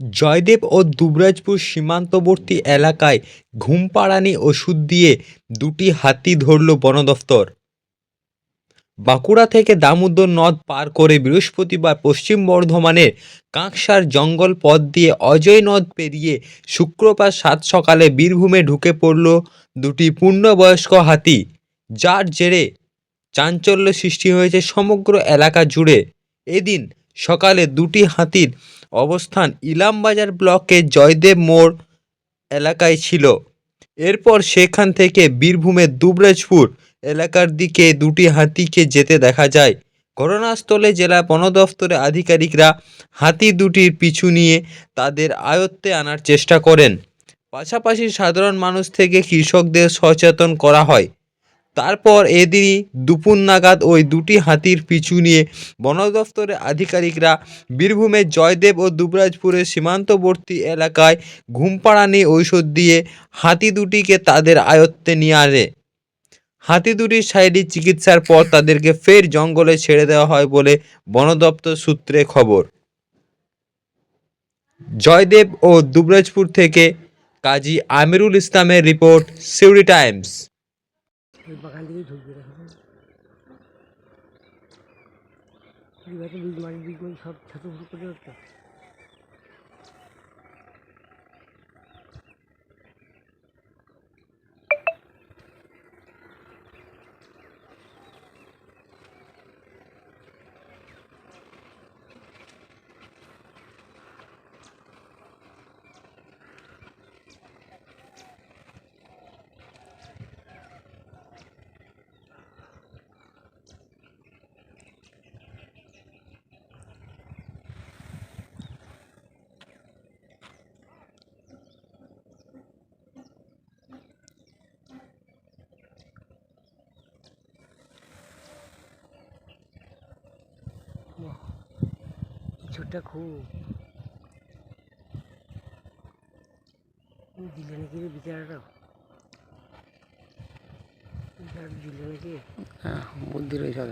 জয়দেব ও দুবরাজপুর সীমান্তবর্তী এলাকায় ঘুমপাড়ানি ওষুধ দিয়ে দুটি হাতি ধরল বন দফতর। বাঁকুড়া থেকে দামোদর নদ পার করে বৃহস্পতিবার পশ্চিম বর্ধমানের কাঁকসার জঙ্গল পথ দিয়ে অজয় নদ পেরিয়ে শুক্রবার সাত সকালে বীরভূমে ঢুকে পড়ল দুটি পূর্ণবয়স্ক হাতি, যার জেরে চাঞ্চল্য সৃষ্টি হয়েছে সমগ্র এলাকা জুড়ে। এদিন সকালে দুটি হাতির অবস্থান ইলামবাজার ব্লকের জয়দেব মোড় এলাকায় ছিল। এরপর সেখান থেকে বীরভূমের দুবরাজপুর এলাকার দিকে দুটি হাতিকে যেতে দেখা যায়। ঘটনাস্থলে জেলা বন দফতরের আধিকারিকরা হাতি দুটির পিছু নিয়ে তাদের আয়ত্তে আনার চেষ্টা করেন। পাশাপাশি সাধারণ মানুষ থেকে কৃষকদের সচেতন করা হয়। তারপর এদিনই দুপুর নাগাদ ওই দুটি হাতির পিছু নিয়ে বন দফতরের আধিকারিকরা বীরভূমের জয়দেব ও দুবরাজপুরের সীমান্তবর্তী এলাকায় ঘুমপাড়ানি ঔষধ দিয়ে হাতি দুটিকে তাদের আয়ত্তে নিয়ে আসে। হাতি দুটির শারীরিক চিকিৎসার পর তাদেরকে ফের জঙ্গলে ছেড়ে দেওয়া হয় বলে বন দপ্তর সূত্রে খবর। জয়দেব ও দুবরাজপুর থেকে কাজী আমিরুল ইসলামের রিপোর্ট, সিউড়ি টাইমস। ওই বাগান দিকেই ঢুকবে দেখো, বীজ মারি বীজ মারি সব ছাতু ফুটু করে একটা ছোটটা খুব দিলে নাকি রে বিচারটা দিলে নাকি, হ্যাঁ বুদ্ধি রয়েছে।